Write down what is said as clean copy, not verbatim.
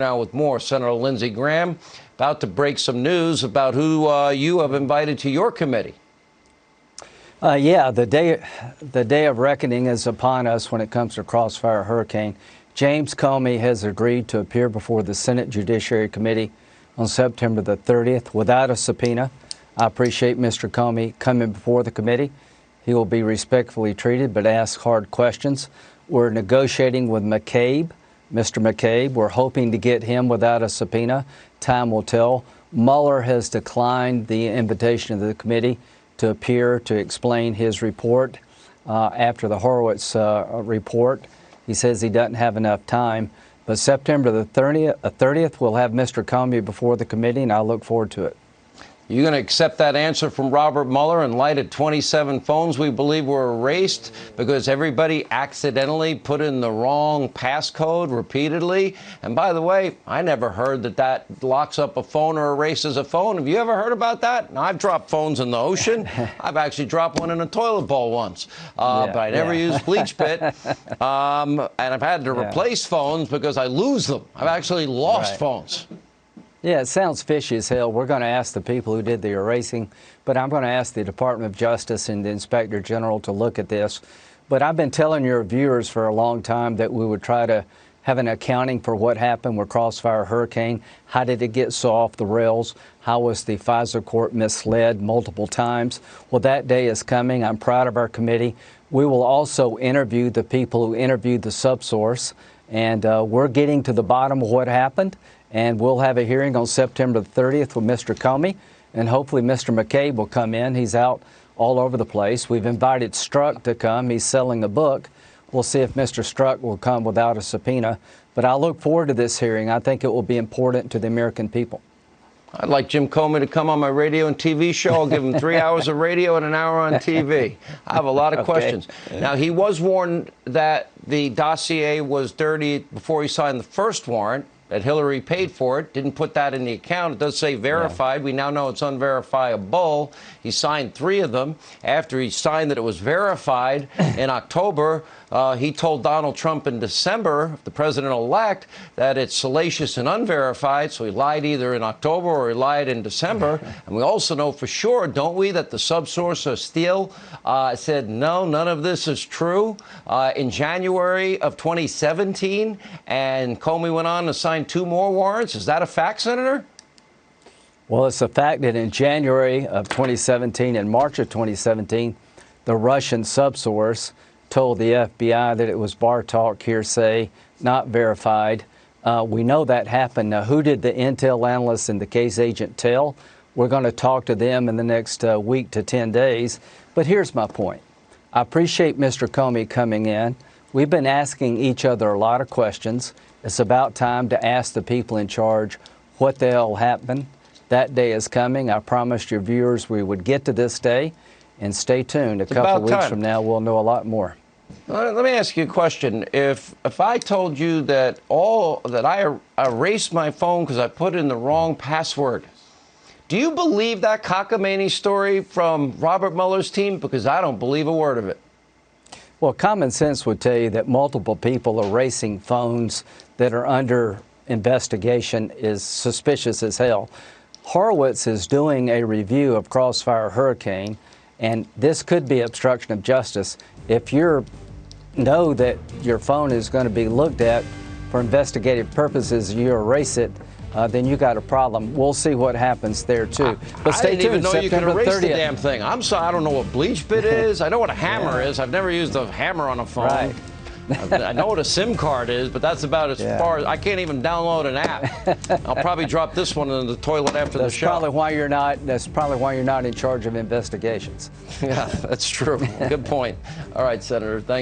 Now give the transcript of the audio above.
Now with more, Senator Lindsey Graham about to break some news about who you have invited to your committee. Yeah, the day of reckoning is upon us when it comes to Crossfire Hurricane. James Comey has agreed to appear before the Senate Judiciary Committee on September the 30th without a subpoena. I appreciate Mr. Comey coming before the committee. He will be respectfully treated but ask hard questions. We're negotiating with Mr. McCabe. We're hoping to get him without a subpoena. Time will tell. Mueller has declined the invitation of the committee to appear to explain his report after the Horowitz report. He says he doesn't have enough time. But September the 30th, we'll have Mr. Comey before the committee, and I look forward to it. You're going to accept that answer from Robert Mueller in light of 27 phones we believe were erased because everybody accidentally put in the wrong passcode repeatedly? And by the way, I never heard that locks up a phone or erases a phone. Have you ever heard about that? Now, I've dropped phones in the ocean. I've actually dropped one in a toilet bowl once, but I never used bleach pit. And I've had to replace phones because I lose them. I've actually lost phones. Yeah, it sounds fishy as hell. We're going to ask the people who did the erasing, but I'm going to ask the Department of Justice and the Inspector General to look at this. But I've been telling your viewers for a long time that we would try to have an accounting for what happened with Crossfire Hurricane. How did it get so off the rails? How was the FISA court misled multiple times? Well, that day is coming. I'm proud of our committee. We will also interview the people who interviewed the subsource, and we're getting to the bottom of what happened. And we'll have a hearing on September the 30th with Mr. Comey, and hopefully Mr. McCabe will come in. He's out all over the place. We've invited Strzok to come. He's selling a book. We'll see if Mr. Strzok will come without a subpoena. But I look forward to this hearing. I think it will be important to the American people. I'd like Jim Comey to come on my radio and TV show. I'll give him 3 hours of radio and an hour on TV. I have a lot of questions. Now, he was warned that the dossier was dirty before he signed the first warrant, that Hillary paid for it, didn't put that in the account. It does say verified. We now know it's unverifiable. He signed 3 of them. After he signed that it was verified in October, he told Donald Trump in December, the president-elect, that it's salacious and unverified. So he lied either in October or he lied in December. And we also know for sure, don't we, that the subsource of Steele said, no, none of this is true in January of 2017. And Comey went on to sign 2 more warrants. Is that a fact, Senator? Well, it's a fact that in January of 2017 and March of 2017, the Russian subsource told the FBI that it was bar talk, hearsay, not verified. We know that happened. Now, who did the intel analysts and the case agent tell? We're going to talk to them in the next week to 10 days. But here's my point. I appreciate Mr. Comey coming in. We've been asking each other a lot of questions. It's about time to ask the people in charge what the hell happened. That day is coming. I promised your viewers we would get to this day, and stay tuned. A couple of weeks from now, we'll know a lot more. Let me ask you a question. If I told you that I erased my phone because I put in the wrong password, do you believe that cockamamie story from Robert Mueller's team? Because I don't believe a word of it. Well, common sense would tell you that multiple people erasing phones that are under investigation is suspicious as hell. Horowitz is doing a review of Crossfire Hurricane, and this could be obstruction of justice. If you know that your phone is going to be looked at for investigative purposes, you erase it, then you got a problem. We'll see what happens there too. But stay tuned. I didn't even know you could erase 30th. the damn thing. I'm sorry, I don't know what bleach bit is. I know what a hammer is. I've never used a hammer on a phone. Right. I know what a SIM card is, but that's about as far as I can't even download an app. I'll probably drop this one in the toilet after the show. That's probably why you're not in charge of investigations. Yeah, that's true. Good point. All right, Senator. Thank you.